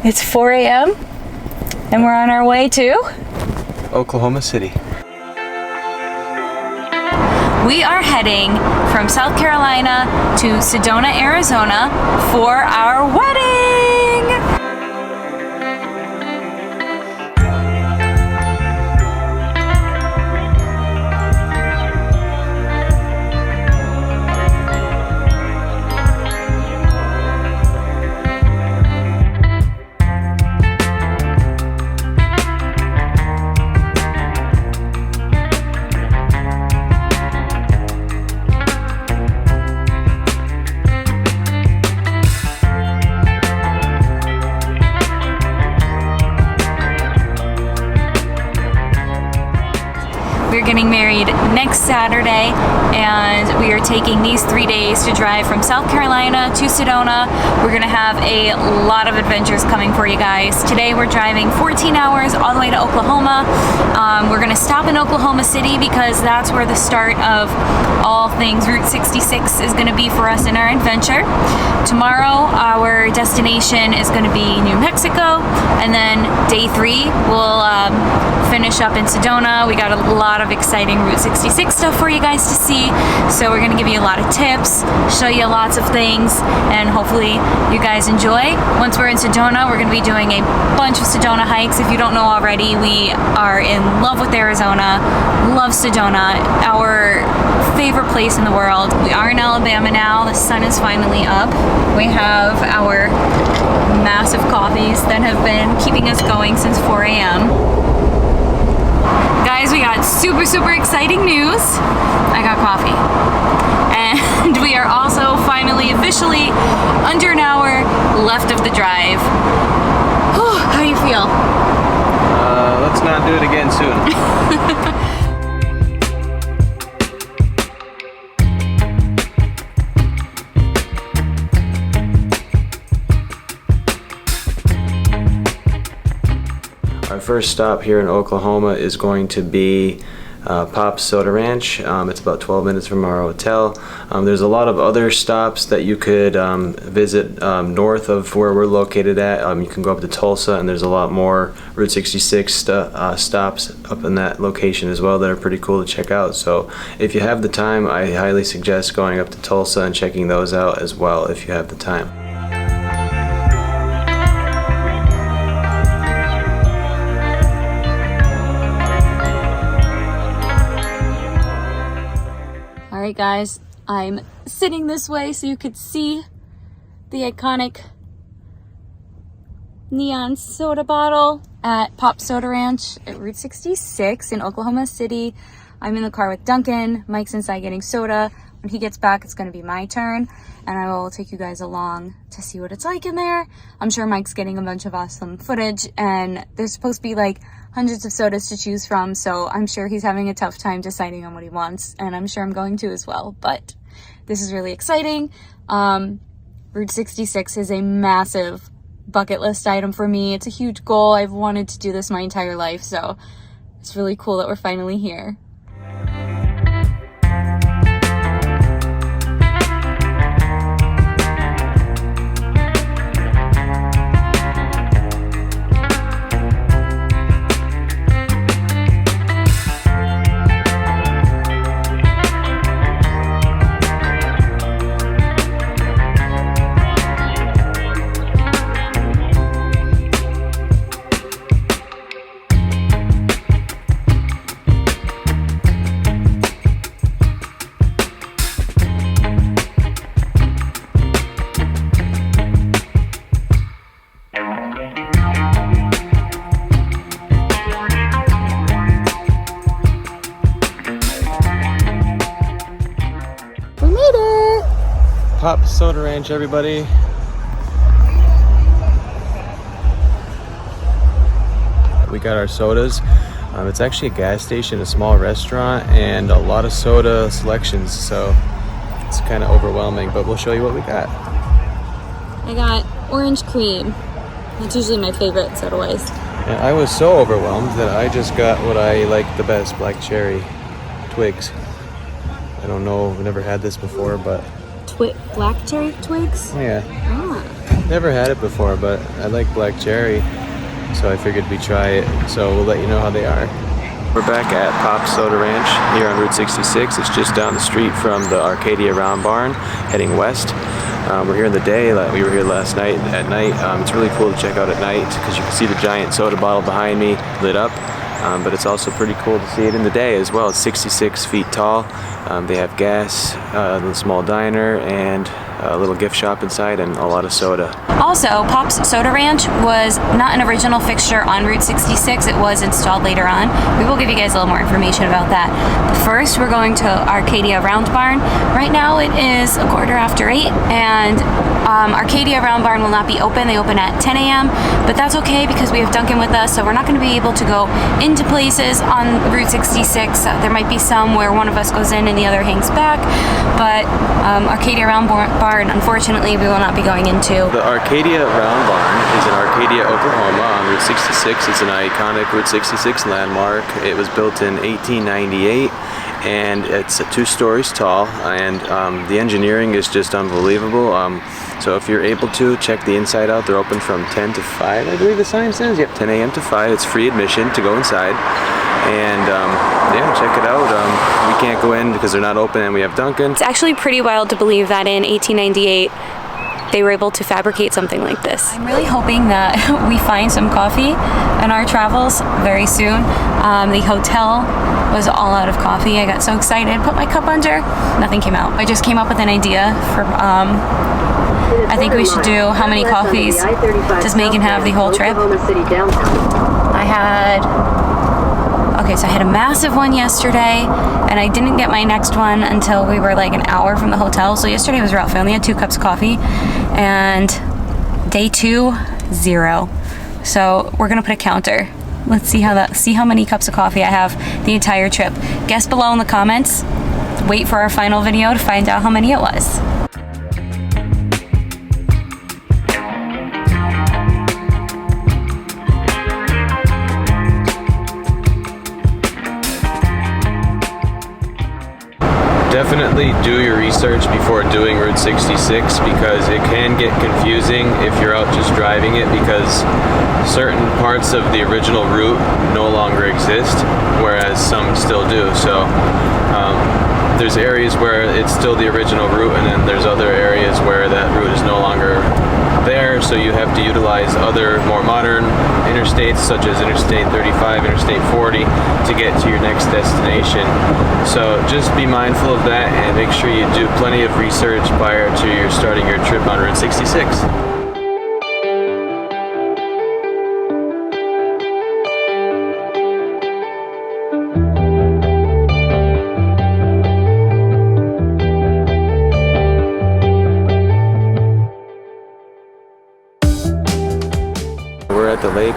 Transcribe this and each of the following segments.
It's 4 a.m. and we're on our way to Oklahoma City. We are heading from South Carolina to Sedona, Arizona for our wedding. We're getting married next Saturday, and we are taking these 3 days to drive from South Carolina to Sedona. We're gonna have a lot of adventures coming for you guys. Today we're driving 14 hours all the way to Oklahoma. We're gonna stop in Oklahoma City because that's where the start of all things Route 66 is gonna be for us in our adventure. Tomorrow our destination is gonna be New Mexico, and then day 3 we'll finish up in Sedona. We got a lot of exciting Route 66 stuff for you guys to see, so we're gonna give you a lot of tips, show you lots of things, and hopefully you guys enjoy. Once we're in Sedona, we're gonna be doing a bunch of Sedona hikes. If you don't know already, we are in love with Arizona, love Sedona, our favorite place in the world. We are in Alabama now, the sun is finally up. We have our massive coffees that have been keeping us going since 4 a.m. Guys, we got super exciting news. I got coffee. And we are also finally officially under an hour left of the drive. How do you feel? Let's not do it again soon. Our first stop here in Oklahoma is going to be Pop's Soda Ranch. It's about 12 minutes from our hotel. There's a lot of other stops that you could visit north of where we're located at. You can go up to Tulsa, and there's a lot more Route 66 stops up in that location as well that are pretty cool to check out. So if you have the time, I highly suggest going up to Tulsa and checking those out as well if you have the time. Alright guys, I'm sitting this way so you could see the iconic neon soda bottle at Pop's Soda Ranch at Route 66 in Oklahoma City. I'm in the car with Duncan. Mike's inside getting soda. When he gets back, it's going to be my turn, and I will take you guys along to see what it's like in there. I'm sure Mike's getting a bunch of awesome footage, and there's supposed to be like hundreds of sodas to choose from, so I'm sure he's having a tough time deciding on what he wants, and I'm sure I'm going to as well, but this is really exciting. Route 66 is a massive bucket list item for me. It's a huge goal. I've wanted to do this my entire life, so it's really cool that we're finally here. Pop's Soda Ranch, everybody. We got our sodas. It's actually a gas station, a small restaurant, and a lot of soda selections, so it's kind of overwhelming, but we'll show you what we got. I got orange cream. That's usually my favorite soda-wise. Yeah, I was so overwhelmed that I just got what I like the best, black cherry Twigs. I don't know, I've never had this before, but... Black cherry Twigs? Yeah. Ah. Never had it before, but I like black cherry, so I figured we'd try it. So we'll let you know how they are. We're back at Pop's Soda Ranch here on Route 66. It's just down the street from the Arcadia Round Barn, heading west. We're here in the day. We were here last night. At night, it's really cool to check out at night because you can see the giant soda bottle behind me lit up. But it's also pretty cool to see it in the day as well. It's 66 feet tall. They have gas, a little small diner, and a little gift shop inside, and a lot of soda. Also, Pop's Soda Ranch was not an original fixture on Route 66. It was installed later on. We will give you guys a little more information about that. But first, we're going to Arcadia Round Barn. Right now, it is 8:15, and Arcadia Round Barn will not be open. They open at 10 a.m., but that's okay because we have Duncan with us, so we're not going to be able to go into places on Route 66. There might be some where one of us goes in and the other hangs back, but Arcadia Round Barn, unfortunately, we will not be going into. The Arcadia Round Barn is in Arcadia, Oklahoma on Route 66. It's an iconic Route 66 landmark. It was built in 1898, and it's 2 stories tall, and the engineering is just unbelievable. So if you're able to, check the inside out. They're open from 10 to 5, I believe the sign says. Yep, 10 a.m. to 5. It's free admission to go inside. And yeah, check it out. We can't go in because they're not open and we have Duncan. It's actually pretty wild to believe that in 1898 they were able to fabricate something like this. I'm really hoping that we find some coffee in our travels very soon. The hotel was all out of coffee. I got so excited, put my cup under, nothing came out. I just came up with an idea for I think we should do how many coffees does Megan have the whole trip. I had a massive one yesterday, and I didn't get my next one until we were like an hour from the hotel. So yesterday was rough. I only had 2 cups of coffee, and day 2, 0. So we're gonna put a counter. Let's see how many cups of coffee I have the entire trip. Guess below in the comments. Wait for our final video to find out how many it was. Definitely do your research before doing Route 66 because it can get confusing if you're out just driving it, because certain parts of the original route no longer exist, whereas some still do. So there's areas where it's still the original route, and then there's other areas where that route is no longer there, so you have to utilize other more modern interstates such as Interstate 35, Interstate 40 to get to your next destination. So just be mindful of that and make sure you do plenty of research prior to starting your trip on Route 66. The Lake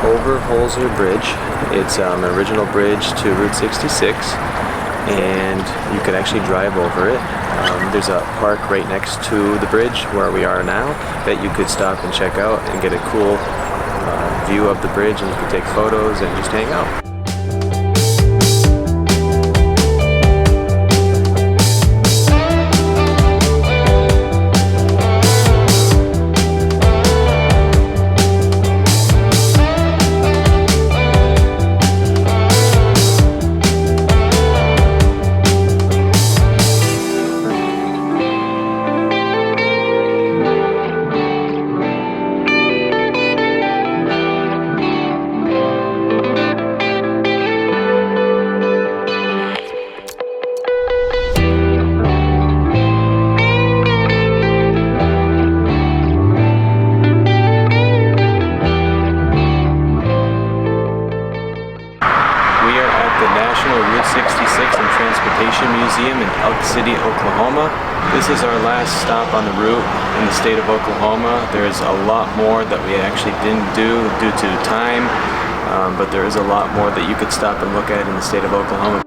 Overholser Bridge. It's an original bridge to Route 66, and you could actually drive over it. There's a park right next to the bridge where we are now that you could stop and check out and get a cool view of the bridge, and you could take photos and just hang out. Museum in Elk City, Oklahoma. This is our last stop on the route in the state of Oklahoma. There's a lot more that we actually didn't do due to time, but there is a lot more that you could stop and look at in the state of Oklahoma.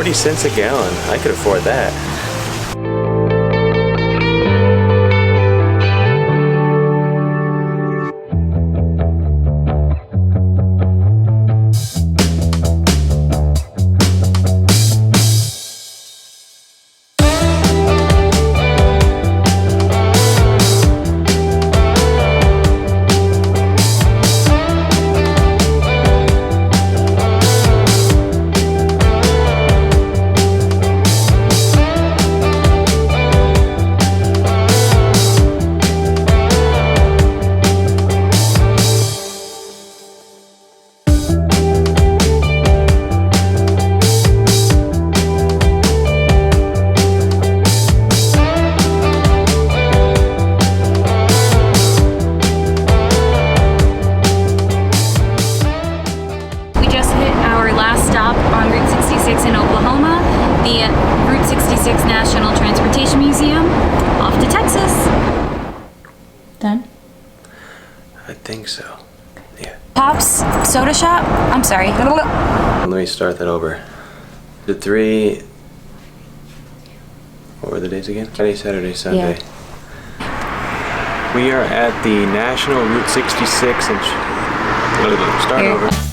40 cents a gallon. I could afford that. In Oklahoma, the Route 66 National Transportation Museum, off to Texas. Done? I think so. Yeah. Pops Soda Shop? I'm sorry. Let me start that over. The 3... What were the days again? Friday, Saturday, Sunday. Yeah. We are at the National Route 66 and... Start Here. over.